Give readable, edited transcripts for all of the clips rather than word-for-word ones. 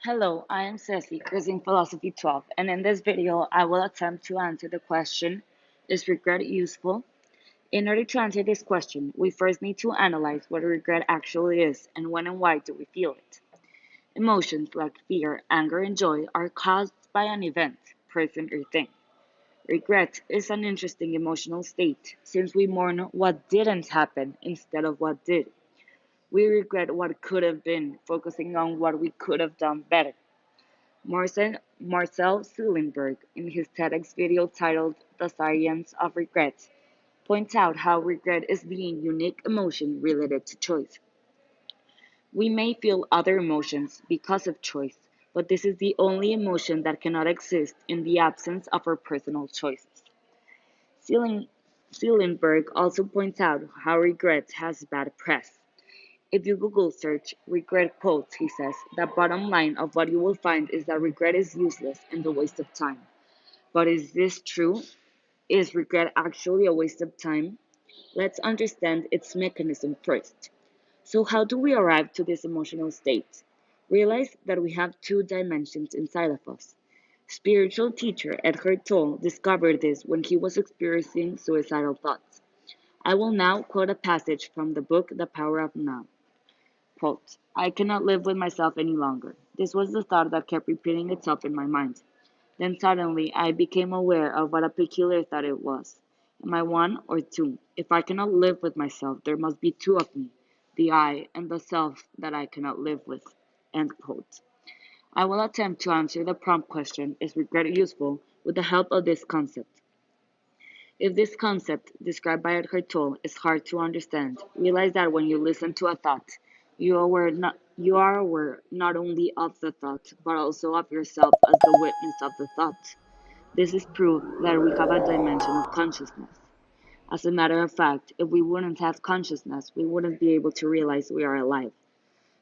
Hello, I am Ceci, Cursing Philosophy 12, and in this video I will attempt to answer the question, is regret useful? In order to answer this question, we first need to analyze what regret actually is and when and why do we feel it. Emotions like fear, anger, and joy are caused by an event, person, or thing. Regret is an interesting emotional state since we mourn what didn't happen instead of what did. We regret what could have been, focusing on what we could have done better. Marcel Sullenberg, in his TEDx video titled The Science of Regret, points out how regret is the unique emotion related to choice. We may feel other emotions because of choice, but this is the only emotion that cannot exist in the absence of our personal choices. Seelen- Seelenberg also points out how regret has bad press. If you Google search regret quotes, he says, the bottom line of what you will find is that regret is useless and a waste of time. But is this true? Is regret actually a waste of time? Let's understand its mechanism first. So, how do we arrive to this emotional state? Realize that we have two dimensions inside of us. Spiritual teacher Eckhart Tolle discovered this when he was experiencing suicidal thoughts. I will now quote a passage from the book The Power of Now. Quote, I cannot live with myself any longer. This was the thought that kept repeating itself in my mind. Then suddenly I became aware of what a peculiar thought it was. Am I one or two? If I cannot live with myself, there must be two of me, the I and the self that I cannot live with. End quote. I will attempt to answer the prompt question, is regret useful, with the help of this concept. If this concept, described by Eckhart Tolle, is hard to understand, realize that when you listen to a thought, you are aware not only of the thought, but also of yourself as the witness of the thought. This is proof that we have a dimension of consciousness. As a matter of fact, if we wouldn't have consciousness, we wouldn't be able to realize we are alive.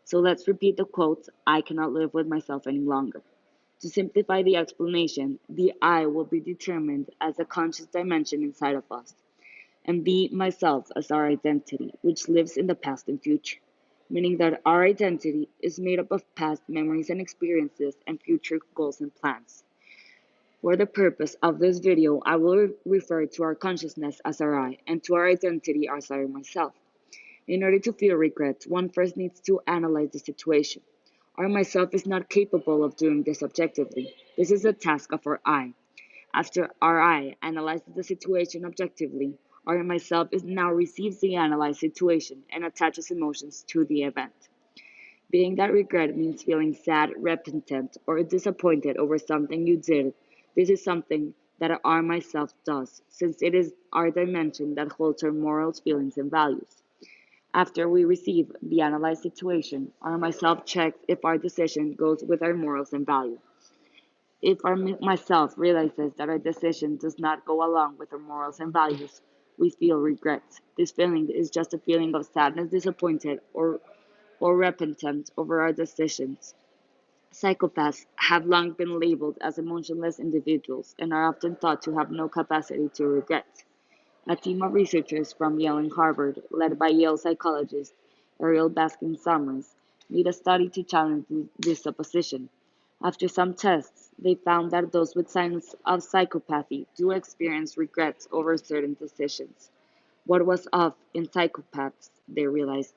So let's repeat the quote, I cannot live with myself any longer. To simplify the explanation, the I will be determined as a conscious dimension inside of us, and the myself as our identity, which lives in the past and future, meaning that our identity is made up of past memories and experiences and future goals and plans. For the purpose of this video, I will refer to our consciousness as our I and to our identity as our myself. In order to feel regret, one first needs to analyze the situation. Our myself is not capable of doing this objectively. This is a task of our I. After our I analyzes the situation objectively, our myself is now receives the analyzed situation and attaches emotions to the event. Being that regret means feeling sad, repentant, or disappointed over something you did, this is something that our myself does, since it is our dimension that holds our morals, feelings, and values. After we receive the analyzed situation, our myself checks if our decision goes with our morals and values. If our myself realizes that our decision does not go along with our morals and values, we feel regret. This feeling is just a feeling of sadness, disappointed, or repentant over our decisions. Psychopaths have long been labeled as emotionless individuals and are often thought to have no capacity to regret. A team of researchers from Yale and Harvard, led by Yale psychologist Ariel Baskin Summers, made a study to challenge this supposition. After some tests, they found that those with signs of psychopathy do experience regrets over certain decisions. What was off in psychopaths, they realized,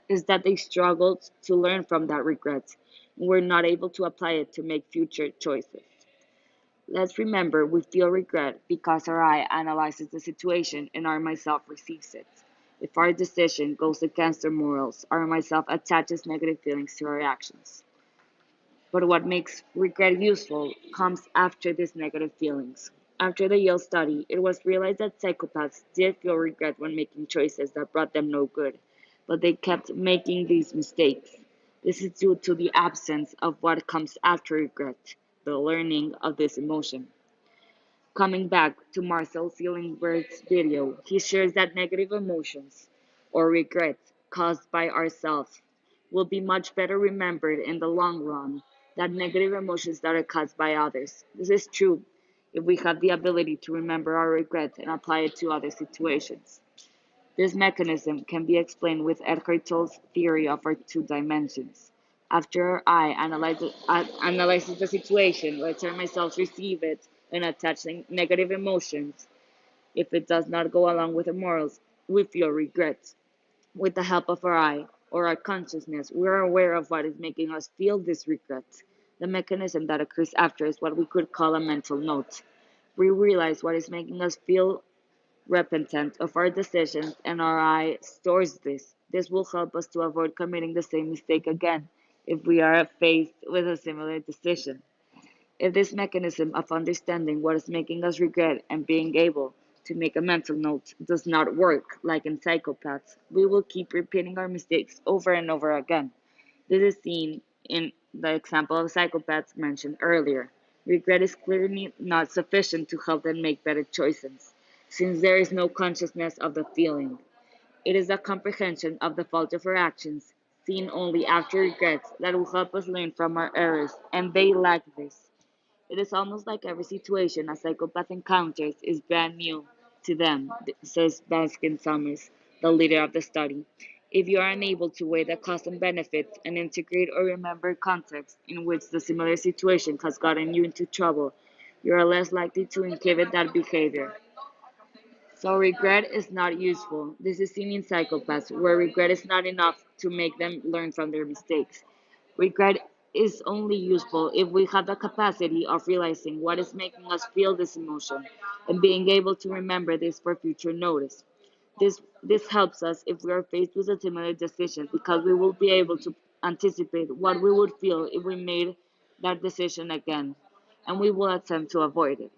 is that they struggled to learn from that regret and were not able to apply it to make future choices. Let's remember we feel regret because our I analyzes the situation and our myself receives it. If our decision goes against our morals, our myself attaches negative feelings to our actions. But what makes regret useful comes after these negative feelings. After the Yale study, it was realized that psychopaths did feel regret when making choices that brought them no good, but they kept making these mistakes. This is due to the absence of what comes after regret, the learning of this emotion. Coming back to Marcel Seelenberg's video, he shares that negative emotions or regret caused by ourselves will be much better remembered in the long run than negative emotions that are caused by others. This is true if we have the ability to remember our regret and apply it to other situations. This mechanism can be explained with Eckhart Tolle's theory of our two dimensions. After I analyzes the situation, let's let myself receive it and attach negative emotions. If it does not go along with the morals, we feel regret. With the help of our I or our consciousness, we are aware of what is making us feel this regret. The mechanism that occurs after is what we could call a mental note. We realize what is making us feel repentant of our decisions, and our I stores this. This will help us to avoid committing the same mistake again if we are faced with a similar decision. If this mechanism of understanding what is making us regret and being able to make a mental note does not work, like in psychopaths, we will keep repeating our mistakes over and over again. This is seen in the example of psychopaths mentioned earlier. Regret is clearly not sufficient to help them make better choices, since there is no consciousness of the feeling. It is a comprehension of the fault of our actions, seen only after regrets, that will help us learn from our errors, and they lack this. It is almost like every situation a psychopath encounters is brand new to them, says Baskin Summers, the leader of the study. If you are unable to weigh the cost and benefits and integrate or remember context in which the similar situation has gotten you into trouble, you are less likely to inhibit that behavior. So regret is not useful. This is seen in psychopaths, where regret is not enough to make them learn from their mistakes. Regret is only useful if we have the capacity of realizing what is making us feel this emotion and being able to remember this for future notice. This helps us if we are faced with a similar decision because we will be able to anticipate what we would feel if we made that decision again, and we will attempt to avoid it.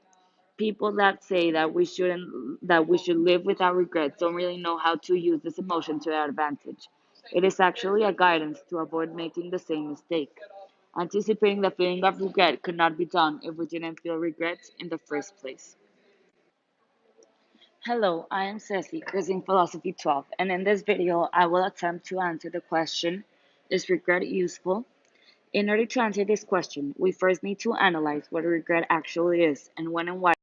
People that say that we should live without regrets don't really know how to use this emotion to their advantage. It is actually a guidance to avoid making the same mistake. Anticipating the feeling of regret could not be done if we didn't feel regrets in the first place. Hello, I am Ceci, Cursing Philosophy 12, and in this video I will attempt to answer the question, is regret useful? In order to answer this question, we first need to analyze what regret actually is and when and why